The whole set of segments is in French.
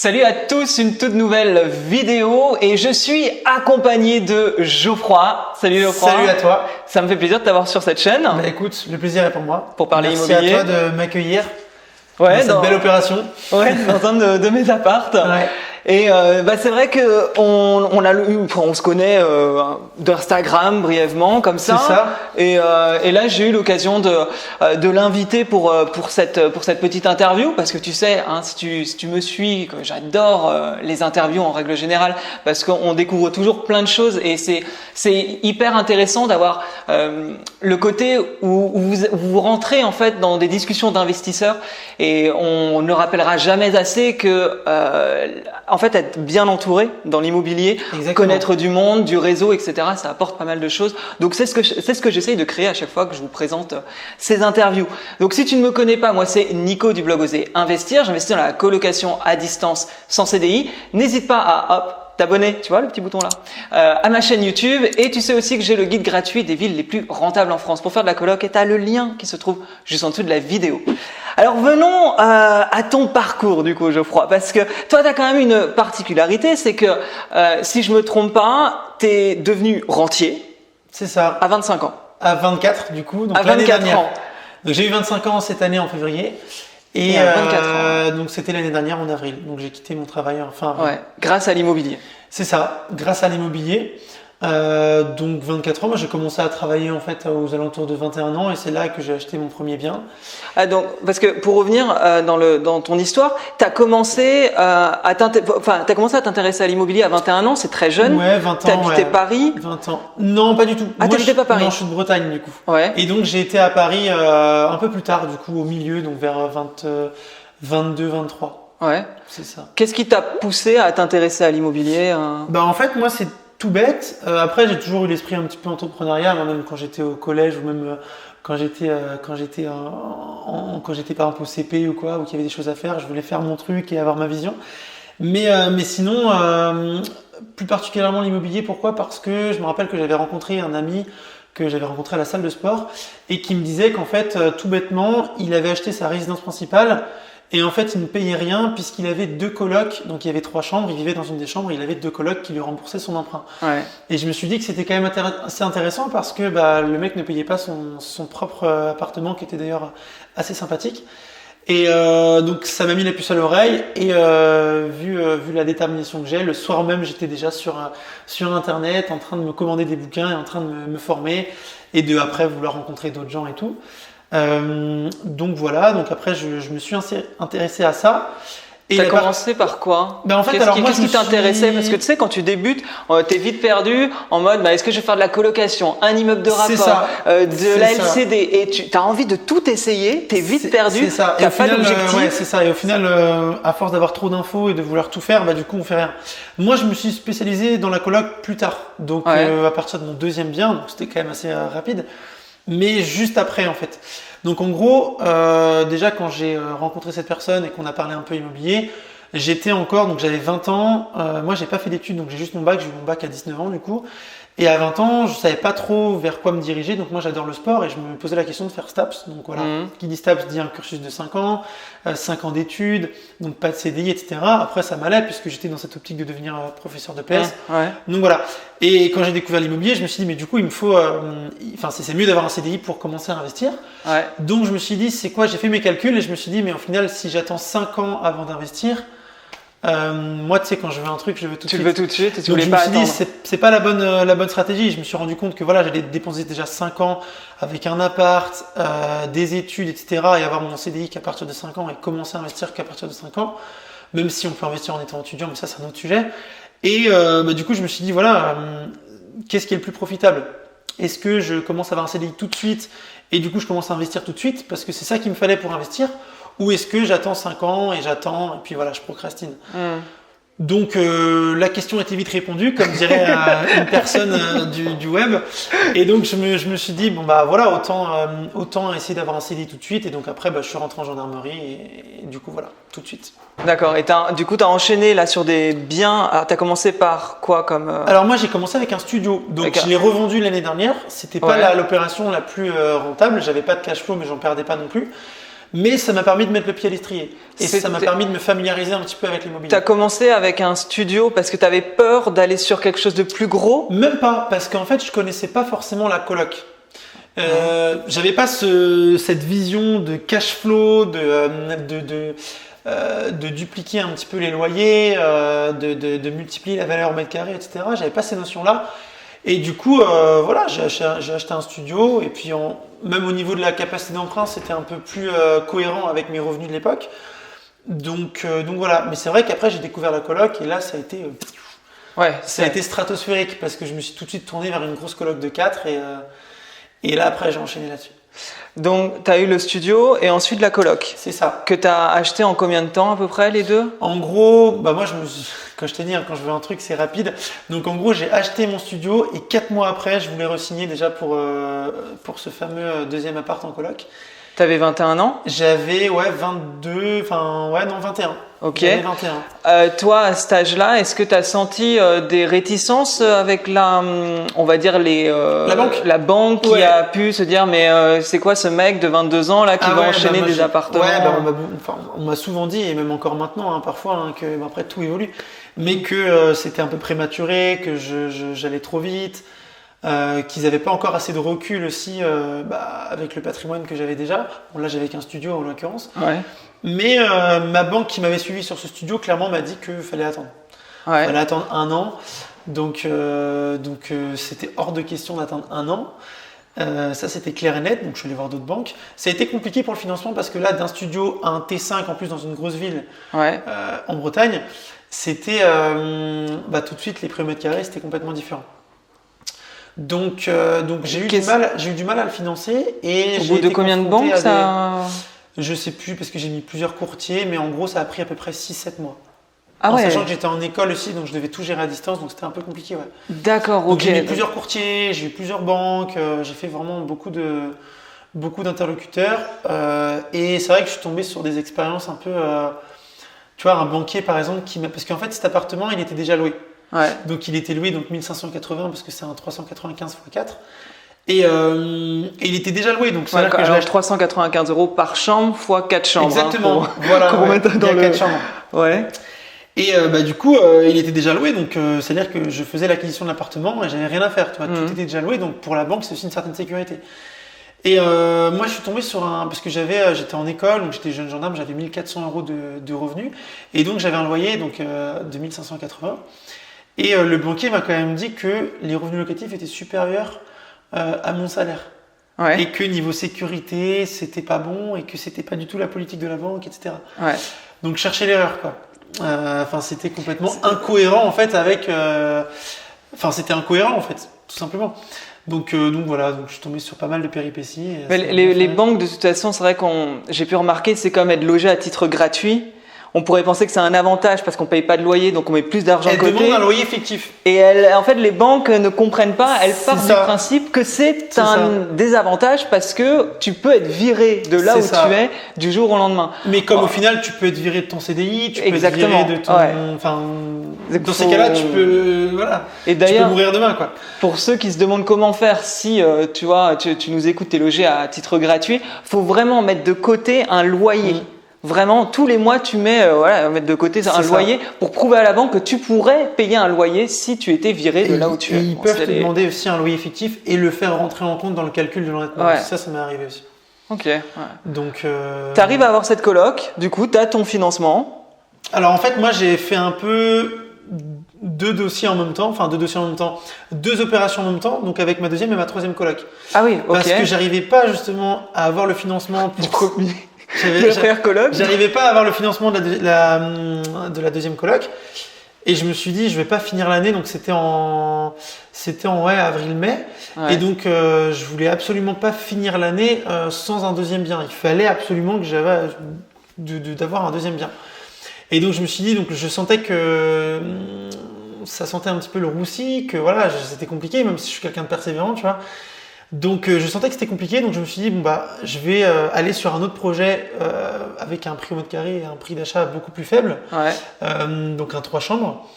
Salut à tous, une toute nouvelle vidéo et je suis accompagné de Geoffroy. Salut Geoffroy. Salut à toi. Ça me fait plaisir de t'avoir sur cette chaîne. Bah écoute, le plaisir est pour moi. Pour parler Merci immobilier. Merci à toi de m'accueillir dans cette belle opération. Ouais, dans un de mes appartes. Ouais. Et c'est vrai que on se connaît d'Instagram brièvement comme ça. C'est ça. Et là j'ai eu l'occasion de l'inviter pour cette petite interview parce que tu sais si tu me suis, que j'adore les interviews en règle générale parce qu'on découvre toujours plein de choses et c'est hyper intéressant d'avoir le côté où vous rentrez en fait dans des discussions d'investisseurs et on ne rappellera jamais assez que en fait, être bien entouré dans l'immobilier, connaître du monde, du réseau, etc., ça apporte pas mal de choses. Donc, c'est ce que j'essaye de créer à chaque fois que je vous présente ces interviews. Donc, si tu ne me connais pas, moi, c'est Nico du blog Oser Investir. J'investis dans la colocation à distance sans CDI. N'hésite pas à t'abonner, tu vois le petit bouton là, à ma chaîne YouTube. Et tu sais aussi que j'ai le guide gratuit des villes les plus rentables en France pour faire de la coloc. Et tu as le lien qui se trouve juste en dessous de la vidéo. Alors venons à ton parcours du coup Geoffroy, parce que toi tu as quand même une particularité, c'est que si je me trompe pas, tu es devenu rentier. C'est ça. À 25 ans. À 24 du coup, donc à l'année 24 dernière. ans. Donc j'ai eu 25 ans cette année en février. Et à 24 ans. Donc c'était l'année dernière en avril. Donc j'ai quitté mon travail fin avril. Ouais, grâce à l'immobilier. C'est ça, grâce à l'immobilier. Donc 24 ans, moi j'ai commencé à travailler en fait aux alentours de 21 ans et c'est là que j'ai acheté mon premier bien. Ah donc parce que pour revenir dans ton histoire, t'as commencé à t'intéresser à l'immobilier à 21 ans, c'est très jeune. Ouais, 20 ans. T'habitais Paris. 20 ans. Non, pas du tout. Ah, t'habitais pas Paris. Non, je suis de Bretagne du coup. Ouais. Et donc j'ai été à Paris un peu plus tard du coup au milieu, donc vers 22, 23. Ouais. C'est ça. Qu'est-ce qui t'a poussé à t'intéresser à l'immobilier Bah en fait moi c'est tout bête. Après, j'ai toujours eu l'esprit un petit peu entrepreneurial, même quand j'étais au collège ou même quand j'étais par exemple au CP ou quoi, où il y avait des choses à faire, je voulais faire mon truc et avoir ma vision. Mais sinon, plus particulièrement l'immobilier, pourquoi ? Parce que je me rappelle que j'avais rencontré un ami que j'avais rencontré à la salle de sport et qui me disait qu'en fait, tout bêtement, il avait acheté sa résidence principale. Et en fait, il ne payait rien puisqu'il avait 2 colocs, donc il y avait 3 chambres, il vivait dans une des chambres, il avait 2 colocs qui lui remboursaient son emprunt. Ouais. Et je me suis dit que c'était quand même assez intéressant parce que le mec ne payait pas son propre appartement qui était d'ailleurs assez sympathique. Et donc ça m'a mis la puce à l'oreille et vu la détermination que j'ai, le soir même j'étais déjà sur internet en train de me commander des bouquins et en train de me former et de après vouloir rencontrer d'autres gens et tout. Donc voilà, donc après je me suis intéressé à ça. Et t'as commencé par quoi ? En fait, qu'est-ce qui t'intéressait ? Parce que tu sais, quand tu débutes, t'es vite perdu en mode est-ce que je vais faire de la colocation, un immeuble de rapport, de la LCD et tu as envie de tout essayer, t'es vite perdu, c'est ça. t'as pas d'objectif. Ouais, c'est ça. Et au final, à force d'avoir trop d'infos et de vouloir tout faire, du coup on fait rien. Moi je me suis spécialisé dans la coloc plus tard, donc à partir de mon deuxième bien, donc c'était quand même assez rapide. Mais juste après en fait. Donc en gros, déjà quand j'ai rencontré cette personne et qu'on a parlé un peu immobilier, j'étais encore, donc j'avais 20 ans, moi j'ai pas fait d'études, donc j'ai juste mon bac, j'ai eu mon bac à 19 ans du coup. Et à 20 ans, je savais pas trop vers quoi me diriger, donc moi j'adore le sport et je me posais la question de faire STAPS. Donc voilà, qui dit STAPS dit un cursus de 5 ans, 5 ans d'études, donc pas de CDI, etc. Après ça m'allait puisque j'étais dans cette optique de devenir professeur de PS. Donc voilà. Et quand j'ai découvert l'immobilier, je me suis dit mais du coup il me faut, c'est mieux d'avoir un CDI pour commencer à investir. Donc je me suis dit c'est quoi, j'ai fait mes calculs et je me suis dit mais au final si j'attends 5 ans avant d'investir, moi tu sais quand je veux un truc je veux tout de suite. Tu le veux tout de suite et tu donc voulais je pas me suis attendre. dit c'est pas la bonne stratégie. Je me suis rendu compte que voilà j'allais dépenser déjà 5 ans avec un appart, des études, etc. et avoir mon CDI qu'à partir de 5 ans et commencer à investir qu'à partir de 5 ans, même si on peut investir en étant étudiant, mais ça c'est un autre sujet. Et du coup je me suis dit voilà qu'est-ce qui est le plus profitable ? Est-ce que je commence à avoir un CDI tout de suite et du coup je commence à investir tout de suite parce que c'est ça qu'il me fallait pour investir ? Ou est-ce que j'attends 5 ans et puis voilà, je procrastine. Donc la question était vite répondue, comme dirait une personne du web. Et donc je me suis dit voilà, autant essayer d'avoir un CDI tout de suite. Et donc après je suis rentré en gendarmerie et du coup voilà, tout de suite. D'accord. Et du coup tu as enchaîné là sur des biens. Tu as commencé par quoi comme Alors moi j'ai commencé avec un studio. Donc je l'ai revendu l'année dernière. C'était pas l'opération la plus rentable. J'avais pas de cash flow mais j'en perdais pas non plus. Mais ça m'a permis de mettre le pied à l'étrier. Et ça m'a permis de me familiariser un petit peu avec l'immobilier. Tu as commencé avec un studio parce que tu avais peur d'aller sur quelque chose de plus gros? Même pas, parce qu'en fait, je connaissais pas forcément la coloc. J'avais pas cette vision de cash flow, de dupliquer un petit peu les loyers, de multiplier la valeur au mètre carré, etc. J'avais pas ces notions-là. Et du coup, voilà, j'ai acheté un studio et puis même au niveau de la capacité d'emprunt, c'était un peu plus cohérent avec mes revenus de l'époque. Donc voilà. Mais c'est vrai qu'après, j'ai découvert la coloc et là, ça a été, ça a été stratosphérique parce que je me suis tout de suite tourné vers une grosse coloc de 4 et là, après, j'ai enchaîné là-dessus. Donc, tu as eu le studio et ensuite la coloc. C'est ça. Que tu as acheté en combien de temps à peu près les deux? En gros, moi, quand je t'ai dit, quand je veux un truc, c'est rapide. Donc en gros, j'ai acheté mon studio et 4 mois après, je voulais re-signer déjà pour ce fameux deuxième appart en coloc. T'avais 21 ans? J'avais 22, 21. Ok. J'avais 21. Toi, à cet âge-là, est-ce que tu as senti des réticences avec on va dire la banque qui a pu se dire mais c'est quoi ce mec de 22 ans là qui va enchaîner des appartements? On m'a souvent dit, et même encore maintenant, parfois, que après tout évolue, mais que c'était un peu prématuré, que j'allais trop vite. Qu'ils n'avaient pas encore assez de recul aussi avec le patrimoine que j'avais déjà. Bon, là, j'avais qu'un studio en l'occurrence. Ouais. Mais ma banque qui m'avait suivi sur ce studio, clairement, m'a dit qu'il fallait attendre. Il fallait attendre 1 an. Donc c'était hors de question d'attendre 1 an. Ça, c'était clair et net. Donc, je suis allé voir d'autres banques. Ça a été compliqué pour le financement parce que là, d'un studio à un T5, en plus, dans une grosse ville en Bretagne, c'était tout de suite, les prix au mètre carré, c'était complètement différent. Donc j'ai eu du mal à le financer et au bout de combien de banques je sais plus parce que j'ai mis plusieurs courtiers, mais en gros ça a pris à peu près 6-7 mois. Sachant que j'étais en école aussi, donc je devais tout gérer à distance, donc c'était un peu compliqué. D'accord, donc j'ai mis plusieurs courtiers, j'ai eu plusieurs banques, j'ai fait vraiment beaucoup d'interlocuteurs et c'est vrai que je suis tombé sur des expériences un peu, tu vois, un banquier par exemple parce qu'en fait cet appartement il était déjà loué. Donc il était loué 1580 parce que c'est un 395 x 4 et il était déjà loué donc c'est que 395 € par chambre x 4 chambres. Exactement. Voilà. Il y a 4 chambres. Ouais. Et du coup il était déjà loué donc c'est-à-dire que je faisais l'acquisition de l'appartement et j'avais rien à faire. Tu vois, tout était déjà loué donc pour la banque c'est aussi une certaine sécurité. Et moi je suis tombé sur parce que j'étais en école donc j'étais jeune gendarme, j'avais 1400 € de revenus et donc j'avais un loyer de 1580. Et le banquier m'a quand même dit que les revenus locatifs étaient supérieurs à mon salaire. Et que niveau sécurité, c'était pas bon et que c'était pas du tout la politique de la banque, etc. Donc chercher l'erreur, quoi. C'était complètement incohérent en fait avec. C'était incohérent en fait, tout simplement. Donc voilà, donc je suis tombé sur pas mal de péripéties. Mais les banques, de toute façon, c'est vrai j'ai pu remarquer, c'est comme être logé à titre gratuit. On pourrait penser que c'est un avantage parce qu'on paye pas de loyer, donc on met plus d'argent de côté. Elle demande un loyer fictif. Et en fait, les banques ne comprennent pas. Elles partent du principe que c'est un désavantage parce que tu peux être viré de là où tu es du jour au lendemain. Mais comme au final, tu peux être viré de ton CDI, tu peux être viré de ton. Dans ces cas-là, tu peux, Et d'ailleurs, tu peux mourir demain, quoi. Pour ceux qui se demandent comment faire, si tu nous écoutes, t'es logé à titre gratuit, faut vraiment mettre de côté un loyer. Vraiment, tous les mois, tu mettre de côté un loyer pour prouver à la banque que tu pourrais payer un loyer si tu étais viré de là où tu es. Ils peuvent te demander aussi un loyer fictif et le faire rentrer en compte dans le calcul de l'endettement. Ça m'est arrivé aussi. Ok. Donc, tu arrives à avoir cette coloc, du coup, tu as ton financement. Alors en fait, moi, j'ai fait un peu deux opérations en même temps, donc avec ma deuxième et ma troisième coloc. Ah oui, ok. Parce que j'arrivais pas justement à avoir le financement pour... Du premier. J'arrivais pas à avoir le financement de la deuxième coloc et je me suis dit je vais pas finir l'année donc c'était en avril-mai et donc je voulais absolument pas finir l'année sans un deuxième bien. Il fallait absolument que d'avoir un deuxième bien. Et donc je me suis dit donc je sentais que ça sentait un petit peu le roussi, que c'était compliqué même si je suis quelqu'un de persévérant, tu vois. Donc je sentais que c'était compliqué, donc je me suis dit je vais aller sur un autre projet avec un prix au mètre carré et un prix d'achat beaucoup plus faible, donc un 3 chambres.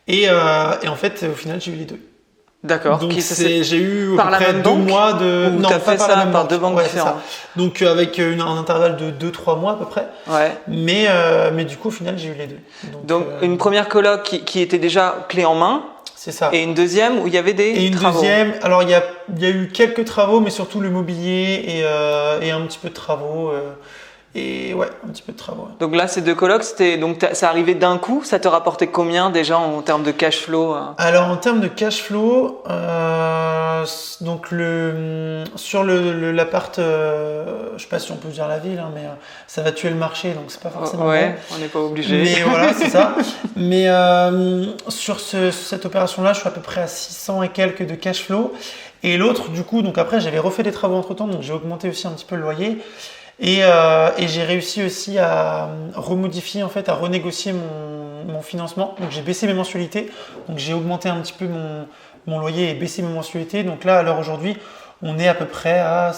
Et en fait au final j'ai eu les deux. D'accord. Donc j'ai eu à peu par la près même 2 banque mois de... ou Non, t'as pas fait par ça la même par banque. deux banques Ouais, différentes. Donc avec un intervalle de 2-3 mois à peu près. Ouais. Mais du coup, au final, j'ai eu les deux. Donc une première coloc qui était déjà clé en main. C'est ça. Et une deuxième où il y avait des travaux. Deuxième, alors il y a eu quelques travaux, mais surtout le mobilier et un petit peu de travaux. Et ouais, un petit peu de travaux. Ouais. Donc là, ces 2 colocs, ça arrivait d'un coup. Ça te rapportait combien déjà en termes de cash flow? Alors en termes de cash flow, donc sur l'appart, je sais pas si on peut dire la ville, hein, mais ça va tuer le marché, donc c'est pas forcément ouais, bon. on n'est pas obligé. Mais voilà, c'est ça. Mais sur cette opération-là, je suis à peu près à 600 et quelques de cash flow. Et l'autre, du coup, donc après, j'avais refait des travaux entre-temps, donc j'ai augmenté aussi un petit peu le loyer. Et j'ai réussi aussi à remodifier, en fait, à renégocier mon financement. Donc j'ai baissé mes mensualités, donc j'ai augmenté un petit peu mon loyer et baissé mes mensualités. Donc là, à l'heure aujourd'hui, on est à peu près à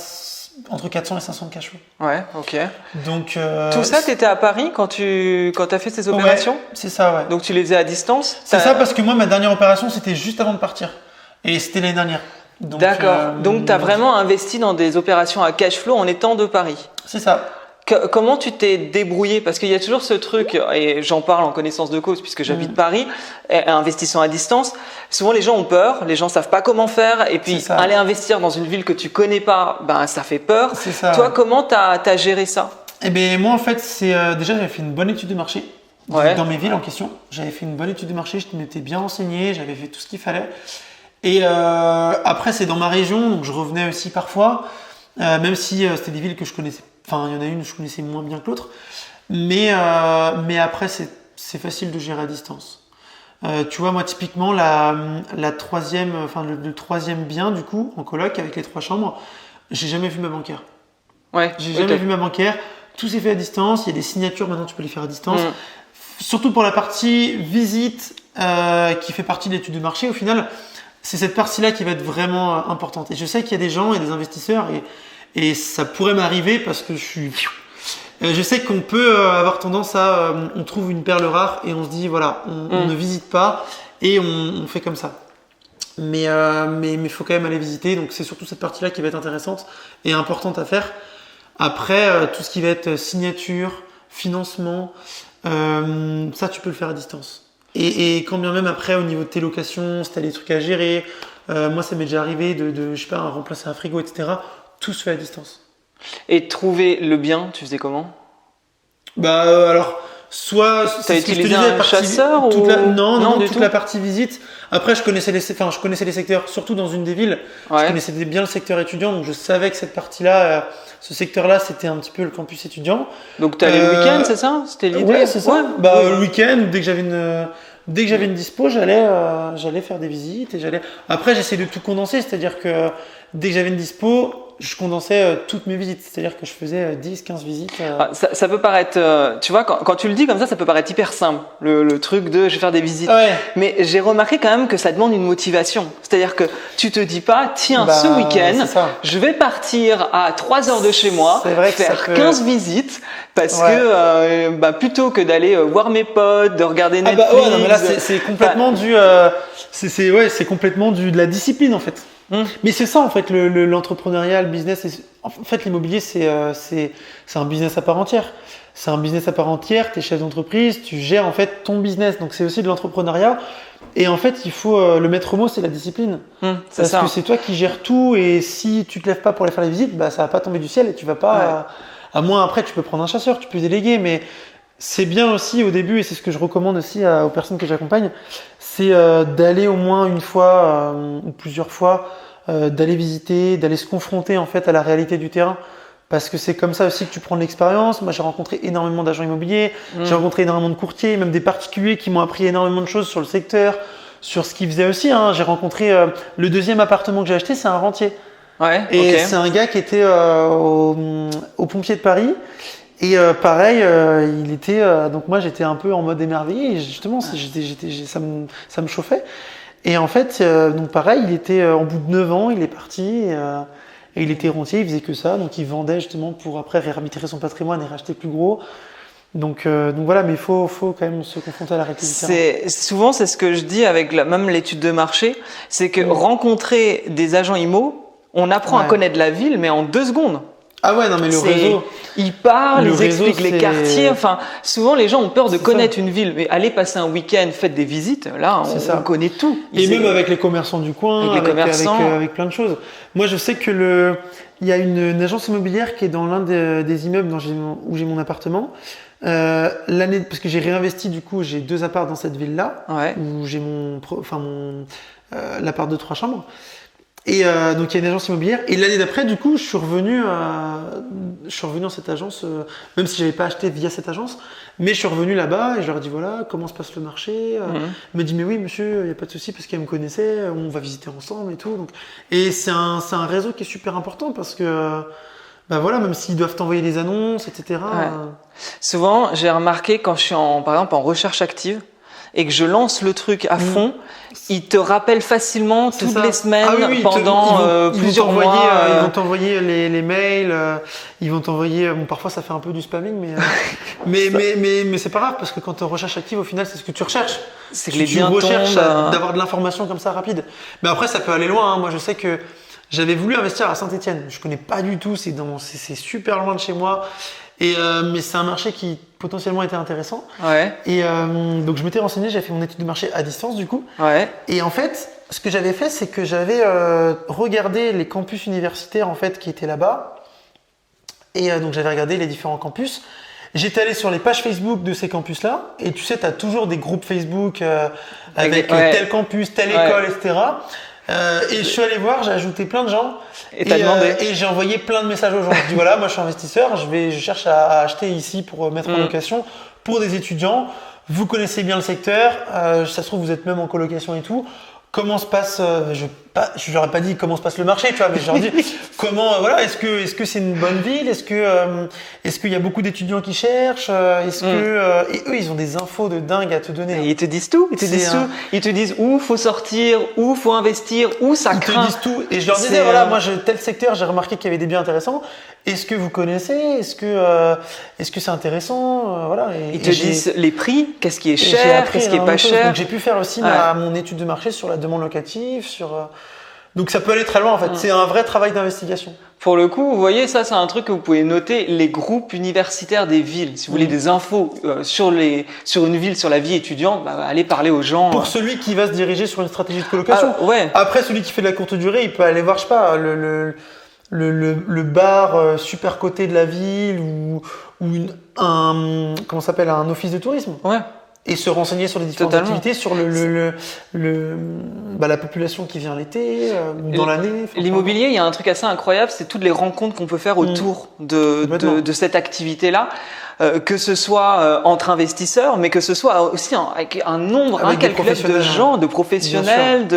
entre 400 et 500 de cash flow. Ouais, ok. Donc tout ça, tu étais à Paris quand t'as fait ces opérations? Ouais, c'est ça, ouais. Donc tu les faisais à distance? C'est ça, parce que moi, ma dernière opération, c'était juste avant de partir. Et c'était l'année dernière. D'accord. Donc tu as vraiment investi dans des opérations à cash flow en étant de Paris? C'est ça. Comment tu t'es débrouillé? Parce qu'il y a toujours ce truc, et j'en parle en connaissance de cause puisque j'habite Paris, investissant à distance. Souvent les gens ont peur, les gens savent pas comment faire, et puis aller investir dans une ville que tu connais pas, ben ça fait peur. C'est ça. Toi, comment t'as géré ça? Eh ben moi en fait, c'est déjà j'avais fait une bonne étude de marché dans mes villes en question. J'avais fait une bonne étude de marché, je m'étais bien renseigné, j'avais fait tout ce qu'il fallait. Et après, c'est dans ma région, donc je revenais aussi parfois, même si c'était des villes que je connaissais. Enfin, il y en a une que je connaissais moins bien que l'autre. Mais après, c'est facile de gérer à distance. Tu vois, moi, typiquement, le troisième bien, du coup, en coloc, avec les 3 chambres, j'ai jamais vu ma banquière. Ouais. J'ai jamais vu ma banquière. Tout s'est fait à distance. Il y a des signatures, maintenant, tu peux les faire à distance. Surtout pour la partie visite, qui fait partie de l'étude de marché, au final. C'est cette partie-là qui va être vraiment importante. Et je sais qu'il y a des gens et des investisseurs, et ça pourrait m'arriver parce que je sais qu'on peut avoir tendance à, on trouve une perle rare et on se dit voilà, on ne visite pas et on fait comme ça. Mais faut quand même aller visiter. Donc c'est surtout cette partie-là qui va être intéressante et importante à faire. Après, tout ce qui va être signature, financement, ça tu peux le faire à distance. Et quand bien même après au niveau de tes locations, si tu as des trucs à gérer, moi ça m'est déjà arrivé de je sais pas, remplacer un frigo, etc. Tout se fait à distance. Et trouver le bien, tu faisais comment? Alors, soit t'as utilisé un chasseur ou non, toute la partie visite. Après, je connaissais les secteurs, surtout dans une des villes. Ouais. Je connaissais bien le secteur étudiant, donc je savais que cette partie-là, ce secteur-là, c'était un petit peu le campus étudiant. Donc tu allais le week-end, c'est ça? C'était l'idée? Ouais, c'est ça. Le week-end, dès que j'avais une dispo, j'allais faire des visites et Après, j'essayais de tout condenser, c'est-à-dire que dès que j'avais une dispo, je condensais toutes mes visites, c'est-à-dire que je faisais 10-15 visites. Ça peut paraître, tu vois, quand tu le dis comme ça peut paraître hyper simple, le truc de je vais faire des visites. Ouais. Mais j'ai remarqué quand même que ça demande une motivation. C'est-à-dire que tu te dis pas, tiens, ce week-end, je vais partir à 3 heures de chez moi, faire 15 visites, parce que plutôt que d'aller voir mes potes, de regarder Netflix. Non, mais là, c'est complètement c'est complètement de la discipline en fait. Mais c'est ça en fait l'entrepreneuriat, le business. En fait, l'immobilier c'est un business à part entière. C'est un business à part entière. T'es chef d'entreprise, tu gères en fait ton business. Donc c'est aussi de l'entrepreneuriat. Et en fait, il faut le maître mot, c'est la discipline. Parce que c'est toi qui gères tout. Et si tu te lèves pas pour aller faire les visites, ça va pas tomber du ciel et tu vas pas. À moins après, tu peux prendre un chasseur, tu peux déléguer, mais c'est bien aussi au début, et c'est ce que je recommande aussi aux personnes que j'accompagne, c'est d'aller au moins une fois ou plusieurs fois, d'aller visiter, d'aller se confronter en fait à la réalité du terrain. Parce que c'est comme ça aussi que tu prends de l'expérience. Moi, j'ai rencontré énormément d'agents immobiliers, j'ai rencontré énormément de courtiers, même des particuliers qui m'ont appris énormément de choses sur le secteur, sur ce qu'ils faisaient aussi. J'ai rencontré le deuxième appartement que j'ai acheté, c'est un rentier. Ouais, et c'est un gars qui était au Pompiers de Paris. Et pareil, il était donc moi j'étais un peu en mode émerveillé. Et justement, ça me chauffait. Et en fait, donc pareil, il était en bout de 9 ans, il est parti. Et il était rentier, il faisait que ça, donc il vendait justement pour après réarbitrer son patrimoine et racheter plus gros. Donc voilà, mais il faut quand même se confronter à la réalité du terrain. Souvent, c'est ce que je dis avec même l'étude de marché, c'est que rencontrer des agents IMO, on apprend à connaître la ville, mais en 2 secondes. Ah ouais, non mais le réseau. Ils parlent, ils réseau, expliquent les quartiers. Enfin, souvent les gens ont peur de connaître une ville, mais allez passer un week-end, faites des visites. Là, on connaît tout. Et même avec les commerçants du coin, avec plein de choses. Moi, je sais que il y a une agence immobilière qui est dans l'un des immeubles où j'ai mon appartement. Parce que j'ai réinvesti, du coup, j'ai 2 apparts dans cette ville-là, où j'ai l'appart de 3 chambres. Et donc il y a une agence immobilière. Et l'année d'après, du coup, je suis revenu dans cette agence, même si j'avais pas acheté via cette agence, mais je suis revenu là-bas et je leur ai dit voilà comment se passe le marché. Il m'a dit mais oui monsieur, il y a pas de souci parce qu'elle me connaissait, on va visiter ensemble et tout. Donc et c'est un réseau qui est super important parce que voilà, même s'ils doivent t'envoyer des annonces, etc. Souvent, j'ai remarqué quand je suis par exemple en recherche active et que je lance le truc à fond, ils te rappellent facilement toutes les semaines pendant plusieurs mois. Ils vont t'envoyer les mails, ils vont t'envoyer. Bon, parfois ça fait un peu du spamming, mais c'est pas grave parce que quand tu es en recherche active, au final, c'est ce que tu recherches. C'est que les tu recherches d'avoir de l'information comme ça rapide. Mais après, ça peut aller loin. Moi, je sais que j'avais voulu investir à Saint-Étienne. Je connais pas du tout. C'est super loin de chez moi. Mais c'est un marché qui potentiellement était intéressant. Et donc je m'étais renseigné, j'avais fait mon étude de marché à distance du coup. Et en fait, ce que j'avais fait, c'est que j'avais regardé les campus universitaires en fait qui étaient là-bas. Et donc j'avais regardé les différents campus. J'étais allé sur les pages Facebook de ces campus-là. Et tu sais, tu as toujours des groupes Facebook avec tel campus, telle école, etc. Et je suis allé voir, j'ai ajouté plein de gens. Et t'as demandé. Et j'ai envoyé plein de messages aux gens. Je dis voilà, moi je suis investisseur, je cherche à acheter ici pour mettre en location pour des étudiants. Vous connaissez bien le secteur, ça se trouve vous êtes même en colocation et tout. Comment se passe je leur ai pas dit comment se passe le marché, tu vois, mais je leur dis comment est-ce que c'est une bonne ville, est-ce qu'il y a beaucoup d'étudiants qui cherchent, et eux ils ont des infos de dingue à te donner. Et ils te disent tout, ils te disent où faut sortir, où faut investir, où ça craint. Ils te disent tout et je leur disais voilà, moi tel secteur, j'ai remarqué qu'il y avait des biens intéressants. Est-ce que vous connaissez, est-ce que c'est intéressant, voilà. Ils te disent les prix, qu'est-ce qui est cher, qu'est-ce qui est pas cher. Donc j'ai pu faire aussi mon étude de marché sur la demande locative, donc ça peut aller très loin en fait. C'est un vrai travail d'investigation. Pour le coup, vous voyez, ça c'est un truc que vous pouvez noter, les groupes universitaires des villes. Si vous voulez des infos sur une ville, sur la vie étudiante, allez parler aux gens. Pour celui qui va se diriger sur une stratégie de colocation. Après, celui qui fait de la courte durée, il peut aller voir, je sais pas, le bar super coté de la ville ou un office de tourisme. Et se renseigner sur les différentes activités, sur la population qui vient l'été, dans l'année. L'immobilier, il y a un truc assez incroyable, c'est toutes les rencontres qu'on peut faire autour de cette activité-là, que ce soit entre investisseurs, mais que ce soit aussi avec un nombre incalculable de gens, de professionnels,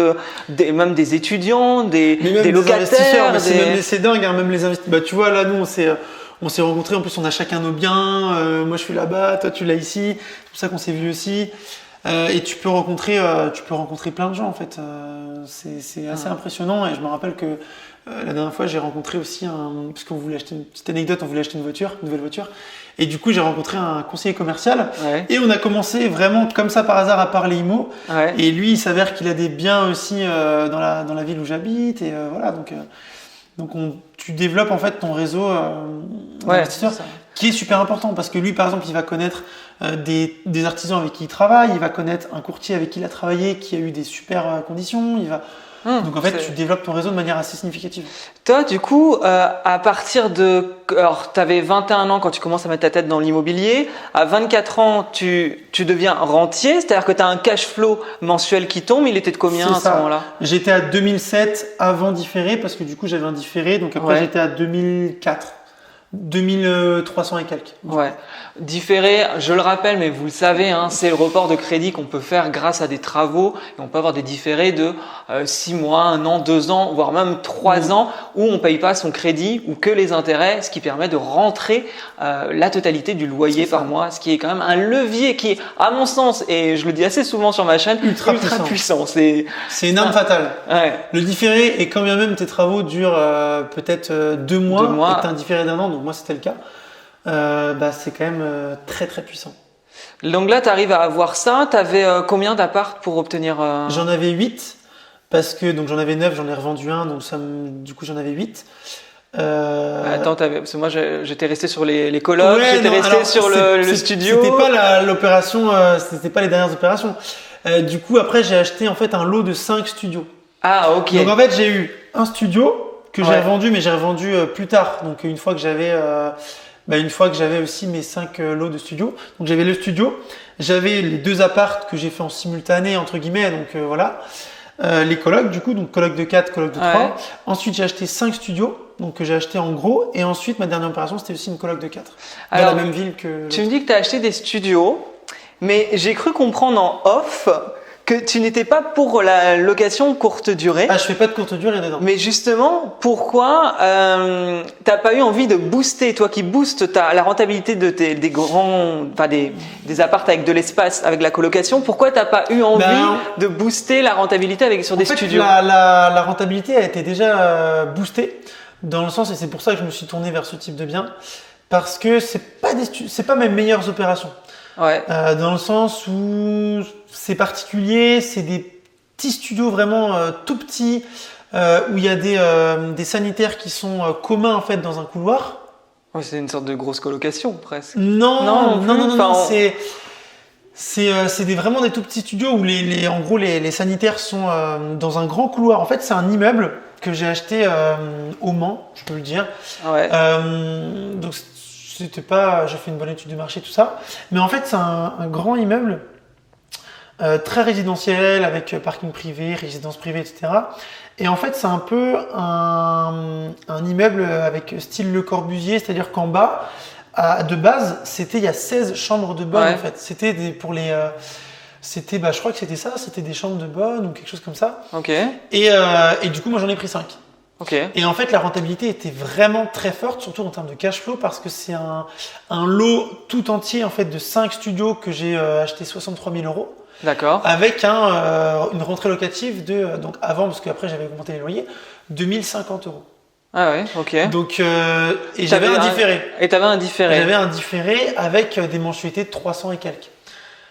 même des étudiants, des locataires. Mais c'est dingue, hein, même les investisseurs. Tu vois, là, nous, on s'est rencontrés, en plus on a chacun nos biens, moi je suis là-bas, toi tu l'as ici, c'est pour ça qu'on s'est vu aussi. Et tu peux rencontrer plein de gens en fait, c'est assez impressionnant. Et je me rappelle que la dernière fois j'ai rencontré aussi parce qu'on voulait acheter une petite anecdote, on voulait acheter une nouvelle voiture. Et du coup j'ai rencontré un conseiller commercial et on a commencé vraiment comme ça par hasard à parler IMO. Et lui il s'avère qu'il a des biens aussi dans la ville où j'habite et voilà donc tu développes en fait ton réseau d'investisseurs qui est super important parce que lui par exemple il va connaître des artisans avec qui il travaille, il va connaître un courtier avec qui il a travaillé qui a eu des super conditions, donc en fait tu développes ton réseau de manière assez significative. Toi du coup à partir de tu avais 21 ans quand tu commences à mettre ta tête dans l'immobilier, à 24 ans tu deviens rentier, c'est-à-dire que tu as un cash flow mensuel qui tombe, il était de combien à ce moment-là? J'étais à 2007 avant différé parce que du coup j'avais un différé, donc après j'étais à 2004. 2300 et quelques. Différé, je le rappelle, mais vous le savez, c'est le report de crédit qu'on peut faire grâce à des travaux et on peut avoir des différés de 6 mois, 1 an, 2 ans, voire même 3 ans où on paye pas son crédit ou que les intérêts, ce qui permet de rentrer la totalité du loyer par mois, ce qui est quand même un levier qui est, à mon sens, et je le dis assez souvent sur ma chaîne, ultra puissant. C'est une arme fatale. Le différé, et quand bien même tes travaux durent peut-être 2 mois, et tu as un différé d'1 an, donc moi c'était le cas. c'est quand même très très puissant. Donc là, tu arrives à avoir ça. Tu avais combien d'appart pour obtenir J'en avais 8, parce que donc j'en avais 9, j'en ai revendu un, donc du coup j'en avais 8. Attends, parce que moi j'étais resté sur les colocs, Ouais, j'étais non, resté alors, sur le studio. C'était pas l'opération, c'était pas les dernières opérations. Du coup, après, j'ai acheté en fait un lot de 5 studios. Ah, ok. Donc en fait, j'ai eu un studio que j'ai Ouais. revendu, mais j'ai revendu plus tard. Donc une fois que j'avais aussi mes 5 lots de studio. Donc j'avais le studio, j'avais les 2 apparts que j'ai fait en simultané entre guillemets. Donc voilà. Les colocs du coup, donc coloc de 4, coloc de 3. Ouais. Ensuite, j'ai acheté 5 studios, donc que j'ai acheté en gros. Et ensuite, ma dernière opération, c'était aussi une coloc de 4. Dans Alors, la même ville que. tu me dis que tu as acheté des studios, mais j'ai cru comprendre en off que tu n'étais pas pour la location courte durée. Ah, je fais pas de courte durée dedans. Mais justement, pourquoi t'as pas eu envie de booster, toi qui boostes la rentabilité de des grands, enfin des apparts avec de l'espace, avec la colocation, pourquoi t'as pas eu envie de booster la rentabilité sur des studios? La rentabilité a été déjà boostée dans le sens, et c'est pour ça que je me suis tourné vers ce type de bien, parce que c'est pas mes meilleures opérations. Ouais. Dans le sens où c'est particulier, c'est des petits studios vraiment tout petits, où il y a des sanitaires qui sont communs en fait dans un couloir. Ouais, c'est une sorte de grosse colocation presque. Non, Enfin, c'est vraiment des tout petits studios où en gros les sanitaires sont dans un grand couloir. En fait, c'est un immeuble que j'ai acheté au Mans, je peux le dire. Ouais. Donc j'ai fait une bonne étude de marché, tout ça. Mais en fait, c'est un grand immeuble très résidentiel avec parking privé, résidence privée, etc. Et en fait, c'est un peu un immeuble avec style Le Corbusier, c'est-à-dire qu'en bas, de base, il y a 16 chambres de bonne en fait. C'était je crois que c'était ça, c'était des chambres de bonne ou quelque chose comme ça. Ok. Et du coup, moi j'en ai pris 5. Ok. Et en fait, la rentabilité était vraiment très forte, surtout en termes de cash flow, parce que c'est un lot tout entier en fait de 5 studios que j'ai acheté 63 000 €. D'accord. Avec une rentrée locative donc avant, parce qu'après j'avais augmenté les loyers, de 1050 €. Ah ouais, ok. Donc, et j'avais un différé. Et t'avais un différé. J'avais un différé avec des mensualités de 300 et quelques.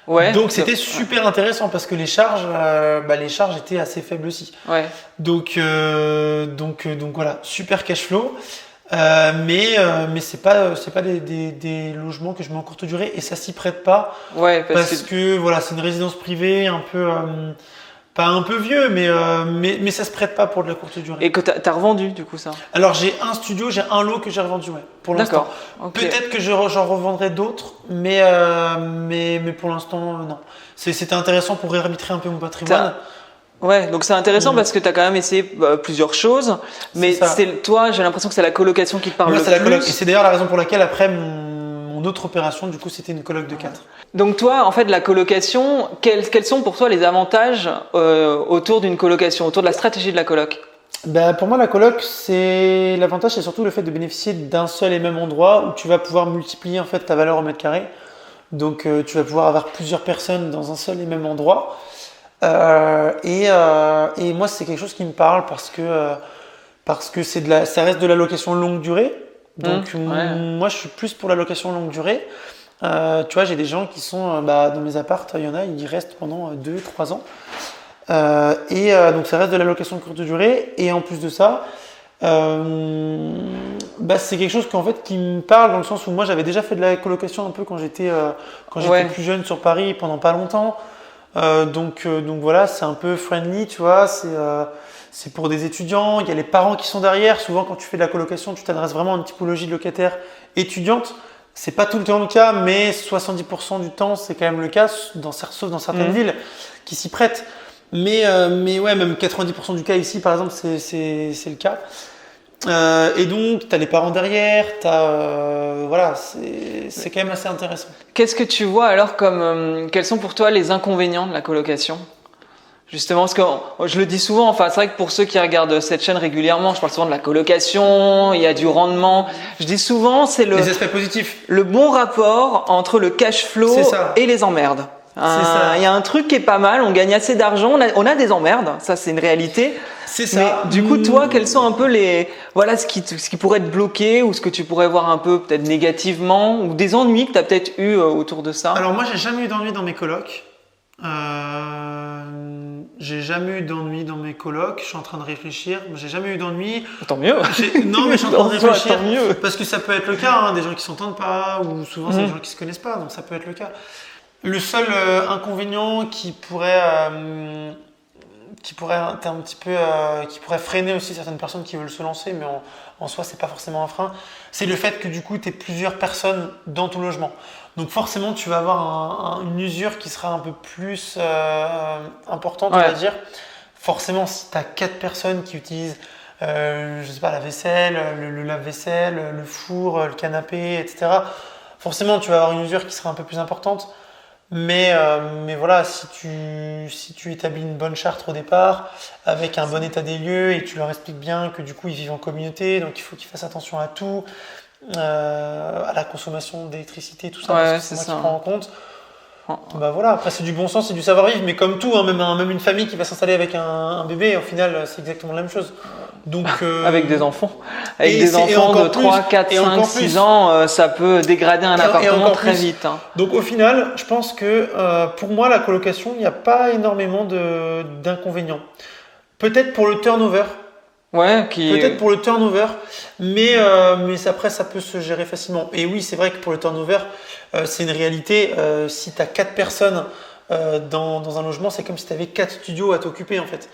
Ouais. Donc c'était super intéressant parce que les charges étaient assez faibles aussi. Ouais. Donc voilà, super cash flow. Mais c'est pas des logements que je mets en courte durée et ça s'y prête pas. Ouais, parce que voilà, c'est une résidence privée un peu pas un peu vieux, mais ça se prête pas pour de la courte durée. Et que t'as revendu du coup ça? Alors j'ai un studio, j'ai un lot que j'ai revendu, ouais, pour l'instant. D'accord. Okay. Peut-être que j'en revendrai d'autres, mais pour l'instant non. C'était intéressant pour réarbitrer un peu mon patrimoine. Ouais, donc c'est intéressant parce que tu as quand même essayé plusieurs choses, mais toi, j'ai l'impression que c'est la colocation qui te parle le plus. Moi, c'est la coloc, et c'est d'ailleurs la raison pour laquelle après mon autre opération, du coup, c'était une coloc de 4. Donc toi, en fait, la colocation, quels sont pour toi les avantages autour d'une colocation, autour de la stratégie de la coloc? Pour moi, la coloc, l'avantage, c'est surtout le fait de bénéficier d'un seul et même endroit où tu vas pouvoir multiplier en fait ta valeur au mètre carré. Donc, tu vas pouvoir avoir plusieurs personnes dans un seul et même endroit. Et moi, c'est quelque chose qui me parle parce que ça reste de la location longue durée. Donc, moi, je suis plus pour la location longue durée. Tu vois, j'ai des gens qui sont dans mes apparts, il y en a, ils restent pendant 2-3 ans. Donc, ça reste de la location de courte durée. Et en plus de ça, c'est quelque chose qui me parle dans le sens où moi, j'avais déjà fait de la colocation un peu quand j'étais plus jeune sur Paris pendant pas longtemps. Donc voilà, c'est un peu friendly, tu vois, c'est pour des étudiants, il y a les parents qui sont derrière. Souvent quand tu fais de la colocation, tu t'adresses vraiment à une typologie de locataire étudiante. C'est pas tout le temps le cas, mais 70% du temps c'est quand même le cas, sauf dans certaines villes qui s'y prêtent. Mais ouais, même 90% du cas ici par exemple, c'est le cas. Et donc, tu as les parents derrière, voilà, c'est quand même assez intéressant. Qu'est-ce que tu vois alors quels sont pour toi les inconvénients de la colocation? Justement, parce que je le dis souvent, enfin, c'est vrai que pour ceux qui regardent cette chaîne régulièrement, je parle souvent de la colocation, il y a du rendement. Je dis souvent, c'est les aspects positifs. Le bon rapport entre le cash flow et les emmerdes. ça. Il y a un truc qui est pas mal, on gagne assez d'argent, on a des emmerdes, ça c'est une réalité. C'est ça. Mais du coup, toi, quels sont un peu ce qui pourrait te bloquer ou ce que tu pourrais voir un peu peut-être négativement ou des ennuis que tu as peut-être eu autour de ça? Alors moi, j'ai jamais eu d'ennui dans mes colocs. J'ai jamais eu d'ennui dans mes colocs. Je suis en train de réfléchir. J'ai jamais eu d'ennui. Tant mieux. Non, mais je suis en train de réfléchir. Tant mieux. Parce que ça peut être le cas, des gens qui s'entendent pas, ou souvent c'est des gens qui se connaissent pas, donc ça peut être le cas. Le seul inconvénient qui pourrait être un petit peu, qui pourrait freiner aussi certaines personnes qui veulent se lancer, mais en soi c'est pas forcément un frein, c'est le fait que du coup tu aies plusieurs personnes dans ton logement. Donc forcément tu vas avoir une usure qui sera un peu plus importante, on va dire. Forcément si tu as 4 personnes qui utilisent je sais pas, la vaisselle, le lave-vaisselle, le four, le canapé, etc. Forcément tu vas avoir une usure qui sera un peu plus importante. Mais voilà, si tu établis une bonne charte au départ, avec un bon état des lieux, et tu leur expliques bien que du coup ils vivent en communauté, donc il faut qu'ils fassent attention à tout, à la consommation d'électricité, tout ça, parce que c'est moi qui prends en compte. Bah voilà, après c'est du bon sens, c'est du savoir-vivre, mais comme tout, hein, même une famille qui va s'installer avec un bébé, au final c'est exactement la même chose. Donc, avec des enfants, de 3, 4, 5, 6 ans, ça peut dégrader un appartement très vite. Hein. Donc au final, je pense que pour moi la colocation, il n'y a pas énormément d'inconvénients. Peut-être pour le turnover. Peut-être pour le turnover, mais après ça peut se gérer facilement. Et oui, c'est vrai que pour le turnover, c'est une réalité. Si tu as 4 personnes dans un logement, c'est comme si tu avais 4 studios à t'occuper en fait.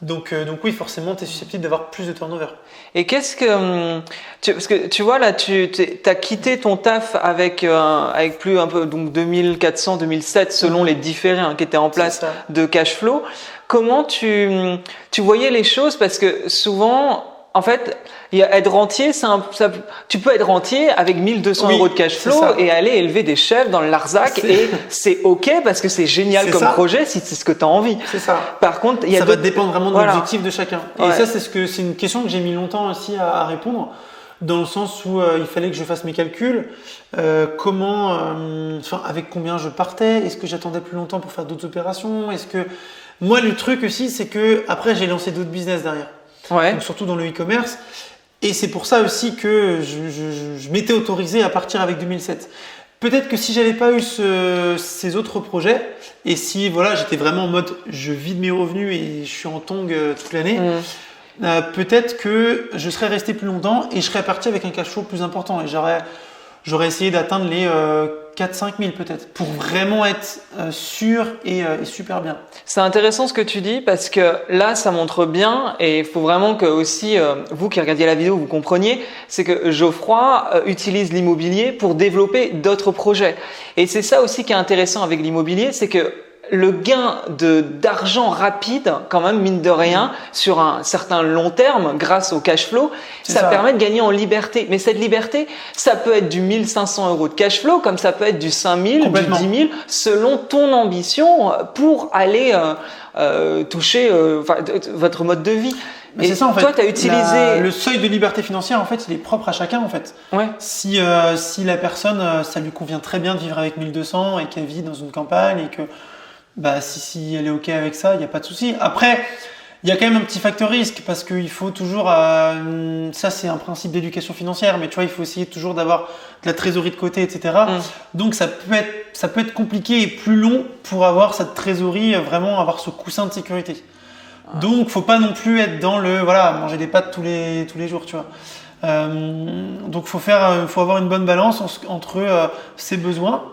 Donc oui, forcément, tu es susceptible d'avoir plus de turnover. Et qu'est-ce que parce que tu vois là, tu as quitté ton taf avec plus un peu donc 2400, 2007 selon les différés qui étaient en place de cash flow. Comment tu voyais les choses? Parce que souvent, en fait, être rentier, tu peux être rentier avec 1200 euros de cash flow et aller élever des chefs dans le Larzac et c'est ok parce que c'est génial comme projet si c'est ce que tu as envie. C'est ça. Par contre, ça va dépendre vraiment de l'objectif de chacun. Et ça, c'est une question que j'ai mis longtemps aussi à répondre, dans le sens où il fallait que je fasse mes calculs, avec combien je partais, est-ce que j'attendais plus longtemps pour faire d'autres opérations, moi le truc aussi c'est que après j'ai lancé d'autres business derrière. Donc, surtout dans le e-commerce. Et c'est pour ça aussi que je m'étais autorisé à partir avec 2007. Peut-être que si j'avais pas eu ces autres projets, et si j'étais vraiment en mode je vide mes revenus et je suis en tongs toute l'année, peut-être que je serais resté plus longtemps et je serais parti avec un cash flow plus important. Et j'aurais essayé d'atteindre les 4-5 000 peut-être, pour vraiment être sûr et super bien. C'est intéressant ce que tu dis parce que là, ça montre bien et il faut vraiment que aussi, vous qui regardiez la vidéo, vous compreniez, c'est que Geoffroy utilise l'immobilier pour développer d'autres projets. Et c'est ça aussi qui est intéressant avec l'immobilier, c'est que le gain d'argent rapide, quand même, mine de rien, sur un certain long terme, grâce au cash flow, ça permet de gagner en liberté. Mais cette liberté, ça peut être du 1500 euros de cash flow, comme ça peut être du 5000, du 10 000, selon ton ambition pour aller toucher votre mode de vie. Mais c'est ça en fait. Toi, tu as utilisé le seuil de liberté financière, en fait, il est propre à chacun en fait. Si la personne, ça lui convient très bien de vivre avec 1200 et qu'elle vit dans une campagne et que si elle est ok avec ça, il n'y a pas de souci. Après, il y a quand même un petit facteur risque parce qu'il faut toujours, ça c'est un principe d'éducation financière, mais tu vois, il faut essayer toujours d'avoir de la trésorerie de côté, etc. Donc ça peut être compliqué et plus long pour avoir cette trésorerie, vraiment avoir ce coussin de sécurité. Donc faut pas non plus être dans manger des pâtes tous les jours, tu vois. Donc faut avoir une bonne balance entre ses besoins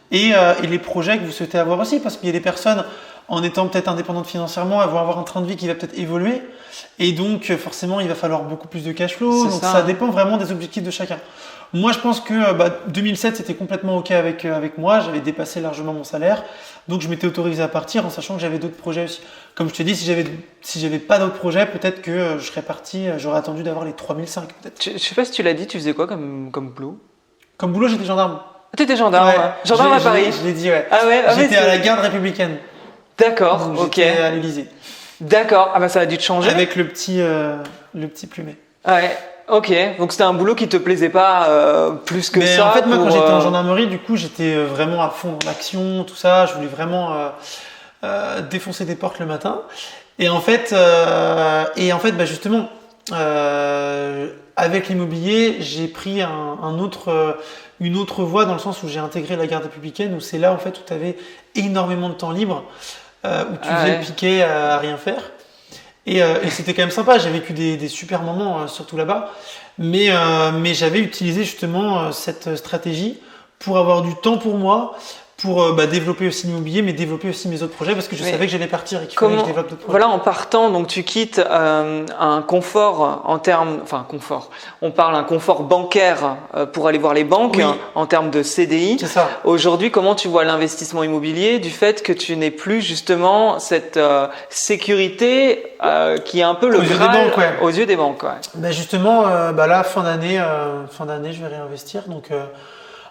et les projets que vous souhaitez avoir aussi, parce qu'il y a des personnes, en étant peut-être indépendantes financièrement, elles vont avoir un train de vie qui va peut-être évoluer, et donc forcément il va falloir beaucoup plus de cash flow, donc ça dépend vraiment des objectifs de chacun. Moi je pense que 2007 c'était complètement ok avec moi, j'avais dépassé largement mon salaire, donc je m'étais autorisé à partir en sachant que j'avais d'autres projets aussi. Comme je te dis, si j'avais pas d'autres projets, peut-être que je serais parti, j'aurais attendu d'avoir les 3005 peut-être. Je sais pas si tu l'as dit, tu faisais quoi comme boulot? Comme boulot, j'étais gendarme. T'étais gendarme, gendarme à Paris. Je l'ai dit, ouais. Ah ouais, j'étais à la garde républicaine. D'accord, ok. J'étais à l'Élysée. D'accord, ça a dû te changer. Avec le petit plumet. Ouais. Ok, donc c'était un boulot qui te plaisait pas plus que ça. En fait, moi, quand j'étais en gendarmerie, du coup, j'étais vraiment à fond dans l'action, tout ça. Je voulais vraiment défoncer des portes le matin. Et en fait, justement, avec l'immobilier, j'ai pris une autre voie dans le sens où j'ai intégré la garde républicaine, où c'est là en fait où tu avais énormément de temps libre, où tu faisais le piquet à rien faire. Et c'était quand même sympa, j'ai vécu des super moments, surtout là-bas. Mais j'avais utilisé justement cette stratégie pour avoir du temps pour moi, pour développer aussi l'immobilier, mais développer aussi mes autres projets, parce que je savais que j'allais partir et qu'il fallait que je développe d'autres projets. Voilà, en partant, donc tu quittes un confort en termes, enfin confort, on parle un confort bancaire pour aller voir les banques en termes de CDI. C'est ça. Aujourd'hui, comment tu vois l'investissement immobilier du fait que tu n'aies plus justement cette sécurité qui est un peu le Graal aux yeux des banques, justement, là, fin d'année, je vais réinvestir, donc.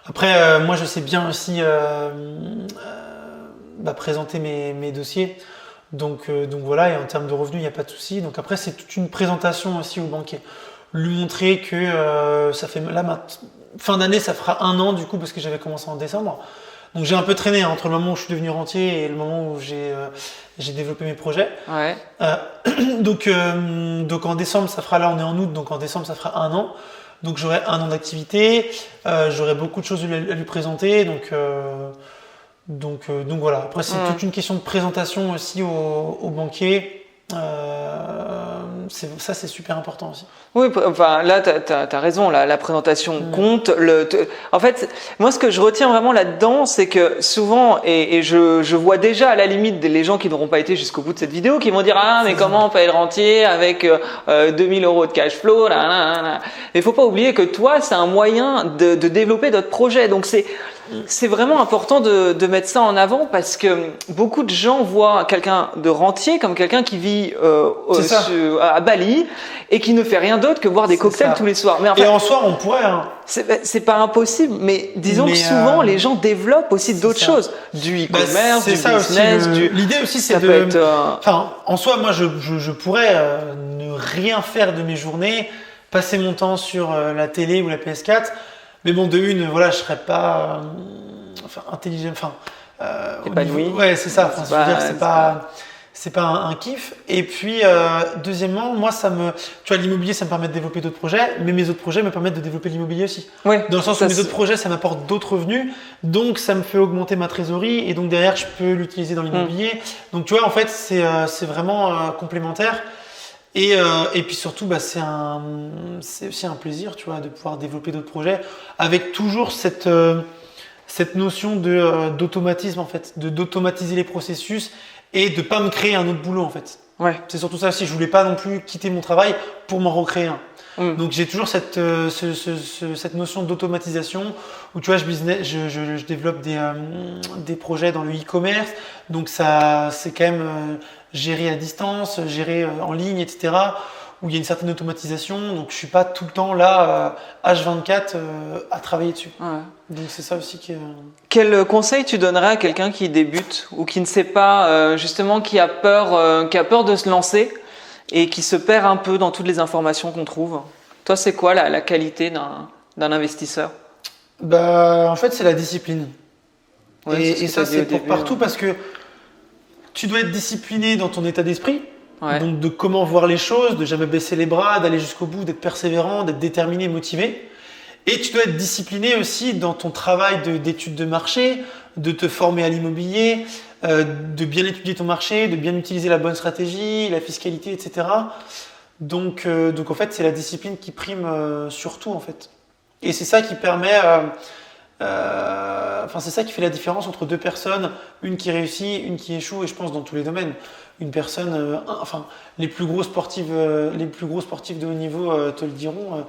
Après, moi, je sais bien aussi présenter mes dossiers. Donc voilà, et en termes de revenus, il n'y a pas de souci. Donc après, c'est toute une présentation aussi au banquier. Lui montrer que ça fait fin d'année, ça fera 1 an du coup, parce que j'avais commencé en décembre. Donc j'ai un peu traîné entre le moment où je suis devenu rentier et le moment où j'ai développé mes projets. Ouais. Donc en décembre, ça fera, là on est en août, donc en décembre, ça fera 1 an. Donc j'aurai 1 an d'activité, j'aurai beaucoup de choses à lui présenter, donc voilà. Après c'est toute une question de présentation aussi au banquier. Ça c'est super important aussi. Oui, enfin là t'as raison, la présentation compte. En fait, moi ce que je retiens vraiment là-dedans, c'est que souvent, et je vois déjà à la limite les gens qui n'auront pas été jusqu'au bout de cette vidéo, qui vont dire mais comment on paye le rentier avec 2000 € de cash flow, là. Mais faut pas oublier que toi, c'est un moyen de développer d'autres projets. Donc c'est vraiment important de mettre ça en avant, parce que beaucoup de gens voient quelqu'un de rentier comme quelqu'un qui vit à Bali et qui ne fait rien d'autre que boire des cocktails tous les soirs. Mais en soi, on pourrait. C'est pas impossible, mais disons que souvent les gens développent aussi d'autres choses, du e-commerce, du business. L'idée aussi, c'est en soi, moi, je pourrais ne rien faire de mes journées, passer mon temps sur la télé ou la PS4. Mais bon, de une, voilà, je serais pas intelligent. Épanoui. Ouais, c'est ça. Je veux dire, c'est pas un kiff. Et puis, deuxièmement, moi, tu vois, l'immobilier, ça me permet de développer d'autres projets, mais mes autres projets me permettent de développer l'immobilier aussi. Ouais, dans le sens où mes autres projets, ça m'apporte d'autres revenus, donc ça me fait augmenter ma trésorerie, et donc derrière, je peux l'utiliser dans l'immobilier. Donc, tu vois, en fait, c'est vraiment complémentaire. Et puis surtout, c'est aussi un plaisir, tu vois, de pouvoir développer d'autres projets avec toujours cette notion d'automatisme, en fait, d'automatiser les processus et de pas me créer un autre boulot, en fait. Ouais. C'est surtout ça aussi. Je voulais pas non plus quitter mon travail pour m'en recréer un. Donc j'ai toujours cette notion d'automatisation où, tu vois, je développe des projets dans le e-commerce. Donc ça, c'est quand même géré à distance, géré en ligne, etc. Où il y a une certaine automatisation. Donc je suis pas tout le temps là H24 à travailler dessus. Ouais. Donc c'est ça aussi qui est... Quel conseil tu donnerais à quelqu'un qui débute ou qui ne sait pas, justement, qui a peur de se lancer et qui se perd un peu dans toutes les informations qu'on trouve? Toi, c'est quoi la qualité d'un investisseur? En fait, c'est la discipline. Ouais, et ça, c'est pour partout, parce que tu dois être discipliné dans ton état d'esprit. Ouais. Donc, de comment voir les choses, de jamais baisser les bras, d'aller jusqu'au bout, d'être persévérant, d'être déterminé, motivé. Et tu dois être discipliné aussi dans ton travail d'études de marché, de te former à l'immobilier, de bien étudier ton marché, de bien utiliser la bonne stratégie, la fiscalité, etc. Donc en fait, c'est la discipline qui prime surtout, en fait. Et c'est ça qui permet... c'est ça qui fait la différence entre deux personnes, une qui réussit, une qui échoue, et je pense dans tous les domaines. Une personne... les plus gros sportifs de haut niveau te le diront...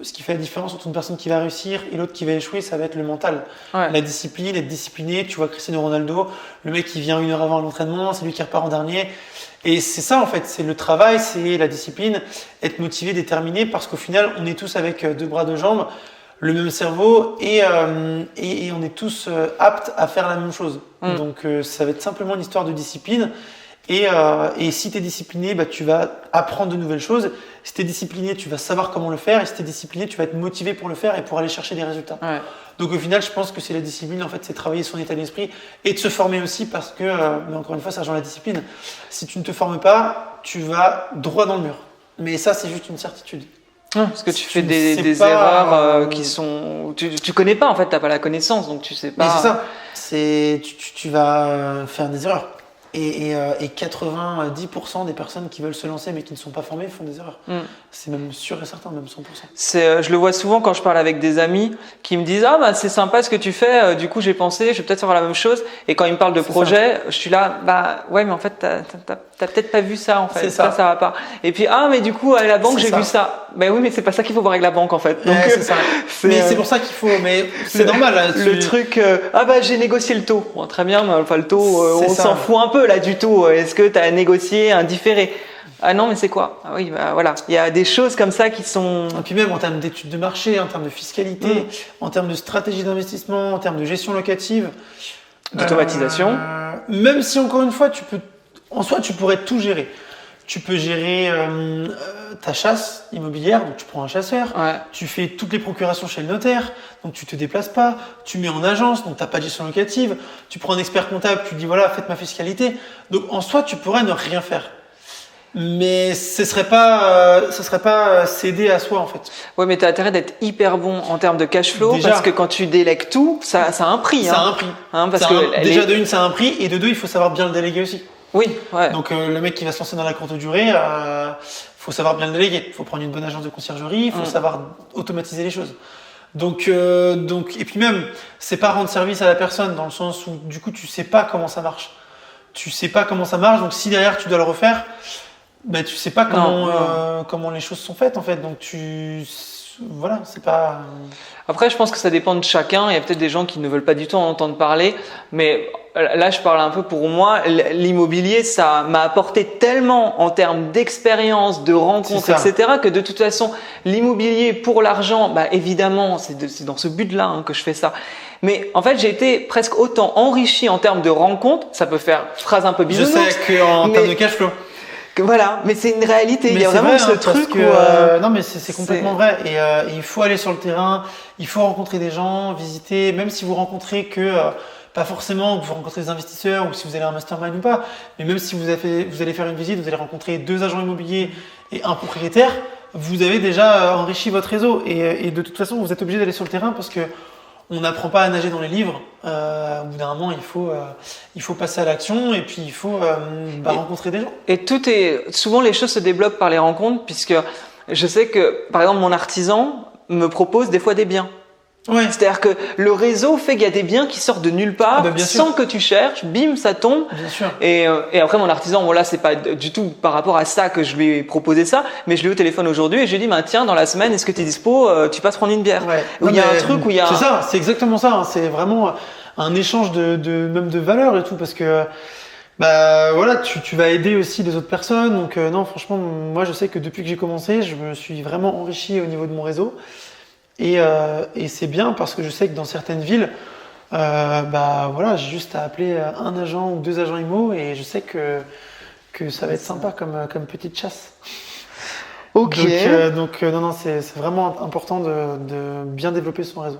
ce qui fait la différence entre une personne qui va réussir et l'autre qui va échouer, ça va être le mental. Ouais. La discipline, être discipliné. Tu vois Cristiano Ronaldo, le mec qui vient 1 heure avant l'entraînement, c'est lui qui repart en dernier. Et c'est ça, en fait, c'est le travail, c'est la discipline, être motivé, déterminé, parce qu'au final, on est tous avec 2 bras, 2 jambes, le même cerveau, et on est tous aptes à faire la même chose. Donc ça va être simplement une histoire de discipline. Et si tu es discipliné, tu vas apprendre de nouvelles choses. Si tu es discipliné, tu vas savoir comment le faire. Et si tu es discipliné, tu vas être motivé pour le faire et pour aller chercher des résultats. Ouais. Donc au final, je pense que c'est la discipline, en fait, c'est travailler son état d'esprit et de se former aussi parce que, mais encore une fois, ça rejoint la discipline. Si tu ne te formes pas, tu vas droit dans le mur. Mais ça, c'est juste une certitude. Parce que tu fais des erreurs qui sont... Tu connais pas, en fait, tu n'as pas la connaissance, donc tu sais pas... Mais c'est ça, tu vas faire des erreurs. Et 90% des personnes qui veulent se lancer mais qui ne sont pas formées font des erreurs. C'est même sûr et certain, même 100%. Je le vois souvent quand je parle avec des amis qui me disent « Ah bah c'est sympa ce que tu fais, du coup j'ai pensé, je vais peut-être faire la même chose. » Et quand ils me parlent de projet, je suis là « Bah ouais mais en fait t'as peut-être pas vu ça en fait, ça va pas. » Et puis « Ah mais du coup à la banque j'ai vu ça. » Ben oui mais c'est pas ça qu'il faut voir avec la banque en fait. Donc, c'est ça. Mais c'est pour ça qu'il faut, mais c'est normal. Là, le truc « Ah bah j'ai négocié le taux. » Bon très bien, mais enfin le taux on s'en fout un peu là du taux. Est-ce que tu as négocié un différé? Ah non, mais c'est quoi? Ah oui, bah voilà. Il y a des choses comme ça qui sont... Et puis même en termes d'études de marché, en termes de fiscalité, en termes de stratégie d'investissement, en termes de gestion locative. D'automatisation. Même si encore une fois, en soi, tu pourrais tout gérer. Tu peux gérer ta chasse immobilière, donc tu prends un chasseur, tu fais toutes les procurations chez le notaire, donc tu te déplaces pas, tu mets en agence, donc tu n'as pas de gestion locative, tu prends un expert comptable, tu dis voilà, faites ma fiscalité. Donc en soi, tu pourrais ne rien faire. Mais ce serait pas céder à soi en fait. Ouais, mais tu as intérêt d'être hyper bon en termes de cash flow parce que quand tu délègues tout, ça a un prix. Ça a un prix. Parce que déjà de une, ça a un prix et de deux, il faut savoir bien le déléguer aussi. Oui, ouais. Donc le mec qui va se lancer dans la courte durée, faut savoir bien le déléguer. Il faut prendre une bonne agence de conciergerie, il faut savoir automatiser les choses. Donc et puis même, c'est pas rendre service à la personne dans le sens où du coup tu sais pas comment ça marche. Tu sais pas comment ça marche, donc si derrière tu dois le refaire, tu sais pas comment les choses sont faites en fait. Donc voilà, c'est pas. Après, je pense que ça dépend de chacun. Il y a peut-être des gens qui ne veulent pas du tout en entendre parler, mais là, je parle un peu pour moi. L'immobilier, ça m'a apporté tellement en termes d'expérience, de rencontres, etc., que de toute façon, l'immobilier pour l'argent, évidemment, c'est dans ce but-là que je fais ça. Mais en fait, j'ai été presque autant enrichi en termes de rencontres. Ça peut faire phrase un peu bisounours. Je sais qu'en termes de cash flow. Voilà, mais c'est une réalité. Mais il y a vraiment ce truc non, mais c'est complètement vrai. Et il faut aller sur le terrain, il faut rencontrer des gens, visiter, même si vous rencontrez que pas forcément que vous rencontrez des investisseurs ou si vous allez à un mastermind ou pas, mais même si vous allez faire une visite, vous allez rencontrer 2 agents immobiliers et un propriétaire, vous avez déjà enrichi votre réseau. Et de toute façon, vous êtes obligé d'aller sur le terrain parce que on n'apprend pas à nager dans les livres. Au bout d'un moment, il faut passer à l'action et puis il faut rencontrer des gens. Et souvent les choses se développent par les rencontres, puisque je sais que, par exemple, mon artisan me propose des fois des biens. Ouais. C'est-à-dire que le réseau fait qu'il y a des biens qui sortent de nulle part, sans que tu cherches, bim, ça tombe. Bien sûr. Et après, mon artisan, voilà, c'est pas du tout par rapport à ça que je lui ai proposé ça, mais je l'ai eu au téléphone aujourd'hui et je lui ai dit, tiens, dans la semaine, est-ce que tu es dispo, tu passes prendre une bière? Ouais. Où il y a un truc où il y a. C'est ça, c'est exactement ça. C'est vraiment un échange même de valeurs et tout, parce que voilà, tu vas aider aussi les autres personnes. Donc non, franchement, moi, je sais que depuis que j'ai commencé, je me suis vraiment enrichi au niveau de mon réseau. Et c'est bien parce que je sais que dans certaines villes, voilà, j'ai juste à appeler un agent ou 2 agents IMO et je sais que ça va être sympa comme petite chasse. Ok. Donc non, c'est vraiment important de bien développer son réseau.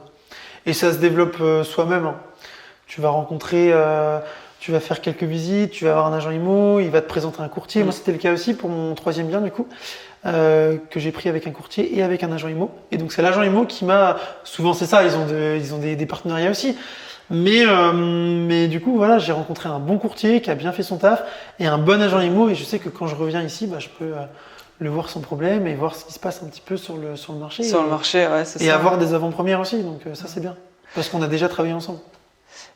Et ça se développe soi-même. Hein. Tu vas rencontrer, tu vas faire quelques visites, tu vas avoir un agent IMO, il va te présenter un courtier. Moi, c'était le cas aussi pour mon 3e bien du coup. Que j'ai pris avec un courtier et avec un agent IMO. Et donc c'est l'agent IMO qui m'a... Souvent c'est ça, ils ont des partenariats aussi. Mais du coup, voilà, j'ai rencontré un bon courtier qui a bien fait son taf et un bon agent IMO. Et je sais que quand je reviens ici, je peux le voir sans problème et voir ce qui se passe un petit peu sur le marché. Sur le marché, ouais, c'est ça. Et avoir des avant-premières aussi. Donc ça, c'est bien. Parce qu'on a déjà travaillé ensemble.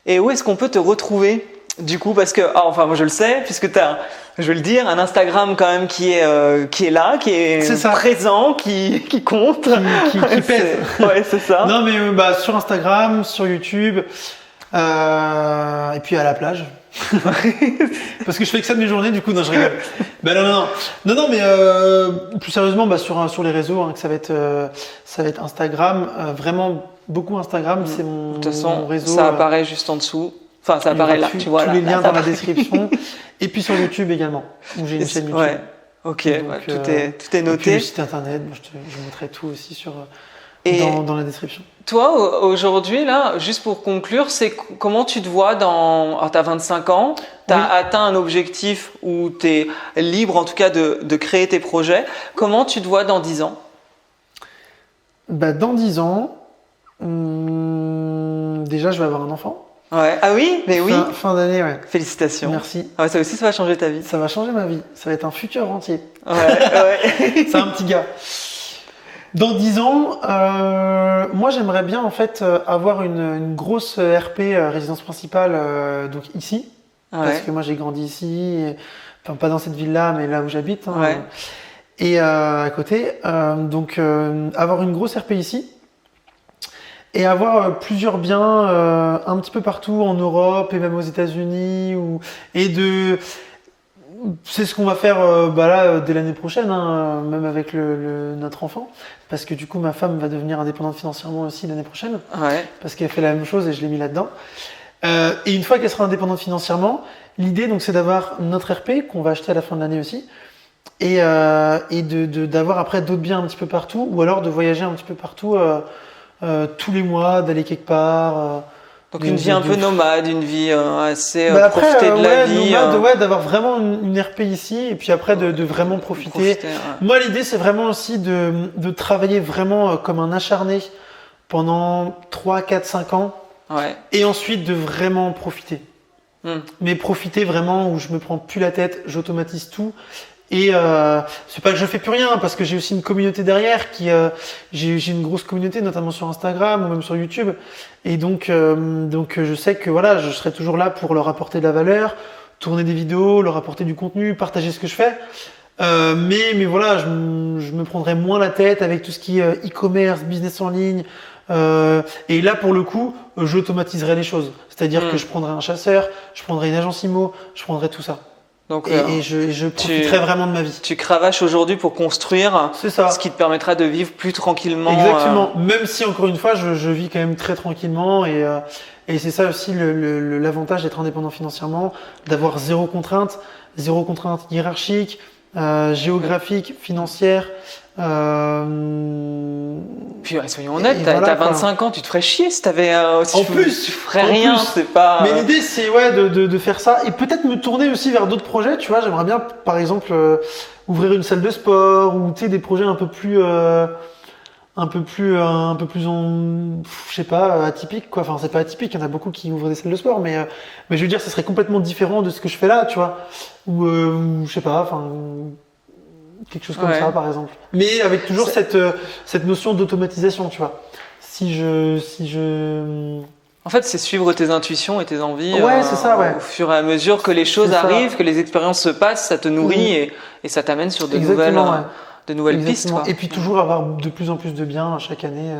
Et où est-ce qu'on peut te retrouver ? Du coup, parce que, moi je le sais, puisque tu as, je vais le dire, un Instagram quand même qui est là, qui est présent, qui compte. Qui pèse. Ouais, c'est ça. Non, mais sur Instagram, sur YouTube, et puis à la plage. Parce que je fais que ça de mes journées, du coup, non, je rigole. Non, mais plus sérieusement, sur les réseaux, que ça va être Instagram, vraiment beaucoup Instagram, c'est mon réseau. Ça apparaît juste en dessous. Enfin, ça apparaît là, tu vois. Tous là, les liens là, dans la description. Et puis sur YouTube également, où j'ai une chaîne YouTube. Ouais. Ok, Donc, tout est noté. Et puis le site internet, je mettrai tout aussi dans la description. Toi, aujourd'hui, là, juste pour conclure, c'est comment tu te vois dans... Alors, tu as 25 ans, tu as atteint un objectif où tu es libre, en tout cas, de créer tes projets. Comment tu te vois dans 10 ans? Dans 10 ans, déjà, je vais avoir un enfant. Ouais. Ah oui, mais oui. Fin d'année, ouais. Félicitations. Merci. Ah ouais, ça aussi, ça va changer ta vie. Ça va changer ma vie. Ça va être un futur rentier. Ouais. C'est un petit gars. Dans 10 ans, moi j'aimerais bien en fait avoir une grosse RP résidence principale donc ici, parce que moi j'ai grandi ici, enfin pas dans cette ville-là, mais là où j'habite, et à côté. Donc avoir une grosse RP ici et avoir plusieurs biens un petit peu partout en Europe et même aux États-Unis c'est ce qu'on va faire là dès l'année prochaine, même avec notre enfant, parce que du coup ma femme va devenir indépendante financièrement aussi l'année prochaine, parce qu'elle fait la même chose et je l'ai mis là-dedans. Et une fois qu'elle sera indépendante financièrement, l'idée donc c'est d'avoir notre RP qu'on va acheter à la fin de l'année aussi, et d'avoir après d'autres biens un petit peu partout, ou alors de voyager un petit peu partout tous les mois, d'aller quelque part. Donc une vie un peu nomade, une vie assez après, profiter de la vie. Nomade, d'avoir vraiment une RP ici et puis après de vraiment profiter. Moi l'idée c'est vraiment aussi de travailler vraiment comme un acharné pendant 3, 4, 5 ans et ensuite de vraiment profiter. Mais profiter vraiment où je me prends plus la tête, j'automatise tout. Et c'est pas que je fais plus rien parce que j'ai aussi une communauté derrière j'ai une grosse communauté notamment sur Instagram ou même sur YouTube et donc je sais que voilà je serai toujours là pour leur apporter de la valeur, tourner des vidéos, leur apporter du contenu, partager ce que je fais mais voilà je me prendrai moins la tête avec tout ce qui est e-commerce, business en ligne et là pour le coup j'automatiserai les choses, c'est-à-dire que je prendrai un chasseur, je prendrai une agence IMO, je prendrai tout ça. Donc, je profiterai vraiment de ma vie. Tu cravaches aujourd'hui pour construire ce qui te permettra de vivre plus tranquillement. Exactement. Même si encore une fois, je vis quand même très tranquillement et c'est ça aussi l'avantage d'être indépendant financièrement, d'avoir zéro contrainte hiérarchique, géographique, financière. Puis soyons honnêtes, t'as 25 ans, tu te ferais chier si t'avais tu ferais rien, c'est pas. Mais l'idée c'est de faire ça et peut-être me tourner aussi vers d'autres projets, tu vois, j'aimerais bien par exemple ouvrir une salle de sport ou tu sais des projets un peu plus je sais pas, atypiques quoi. Enfin, c'est pas atypique, il y en a beaucoup qui ouvrent des salles de sport mais je veux dire ça serait complètement différent de ce que je fais là, tu vois. Ou je sais pas, enfin quelque chose comme ça par exemple, mais avec toujours cette notion d'automatisation, tu vois. En fait, c'est suivre tes intuitions et tes envies c'est ça, au fur et à mesure que les choses arrivent, que les expériences se passent, ça te nourrit et ça t'amène sur de nouvelles pistes quoi. Et puis toujours avoir de plus en plus de biens chaque année.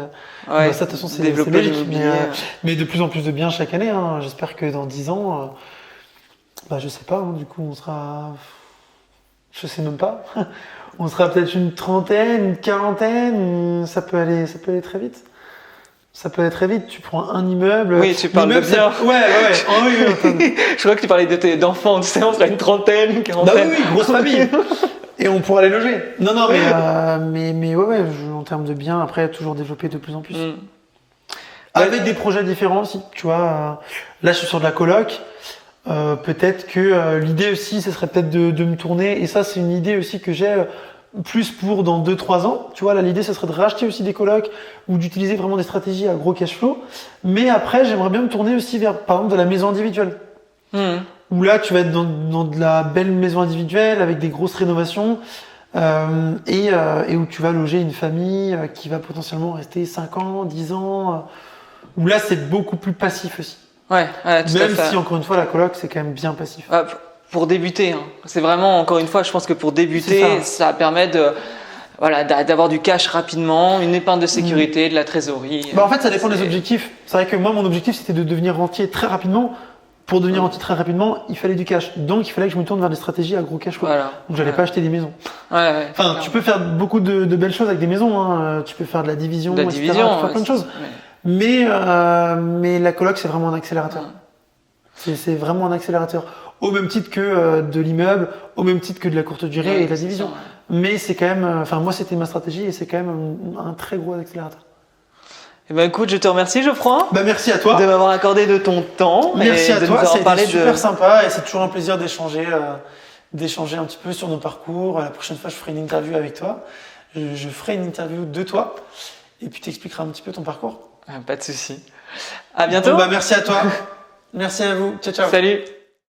Ça de toute façon c'est développer logique, mais de plus en plus de biens chaque année, j'espère que dans 10 ans je sais pas, du coup on sera, je sais même pas. On sera peut-être une trentaine, une quarantaine, ça peut aller très vite. Ça peut aller très vite, tu prends un immeuble. Oui, tu parles de bien. Ouais. Je crois que tu parlais d'enfants, tu sais, on sera une trentaine, une quarantaine. Oui, grosse famille. Et on pourra les loger. Non, mais en termes de biens, après, toujours développer de plus en plus. Avec des projets différents aussi, tu vois. Là, je suis sur de la coloc. Peut-être que l'idée aussi, ce serait peut-être de me tourner, et ça c'est une idée aussi que j'ai plus pour dans 2-3 ans, tu vois, là l'idée ce serait de racheter aussi des colocs ou d'utiliser vraiment des stratégies à gros cash flow, mais après j'aimerais bien me tourner aussi vers par exemple de la maison individuelle, où là tu vas être dans de la belle maison individuelle avec des grosses rénovations et où tu vas loger une famille qui va potentiellement rester 5 ans, 10 ans, où là c'est beaucoup plus passif aussi. Même si encore une fois la coloc c'est quand même bien passif. Pour débuter, c'est vraiment encore une fois, je pense que pour débuter, ça permet d'avoir du cash rapidement, une épargne de sécurité, de la trésorerie. En fait, ça dépend des objectifs. C'est vrai que moi, mon objectif c'était de devenir rentier très rapidement. Pour devenir rentier très rapidement, il fallait du cash. Donc, il fallait que je me tourne vers des stratégies à gros cash flow. Donc, j'allais pas acheter des maisons. Enfin, tu peux faire beaucoup de belles choses avec des maisons. Tu peux faire de la division, etc. Tu peux faire plein de choses. Mais la coloc, c'est vraiment un accélérateur. C'est vraiment un accélérateur. Au même titre que de l'immeuble, au même titre que de la courte durée et de la division. Sûr, ouais. Mais c'est quand même, moi c'était ma stratégie et c'est quand même un très gros accélérateur. Eh ben écoute, je te remercie Geoffroy Merci à toi. de m'avoir accordé de ton temps. Merci et à de toi, nous avoir c'était parlé super sympa et c'est toujours un plaisir d'échanger un petit peu sur nos parcours. La prochaine fois, je ferai une interview avec toi. Je ferai une interview de toi et puis t'expliqueras un petit peu ton parcours. Pas de souci. À bientôt. Bon, merci à toi. Merci à vous. Ciao, ciao. Salut.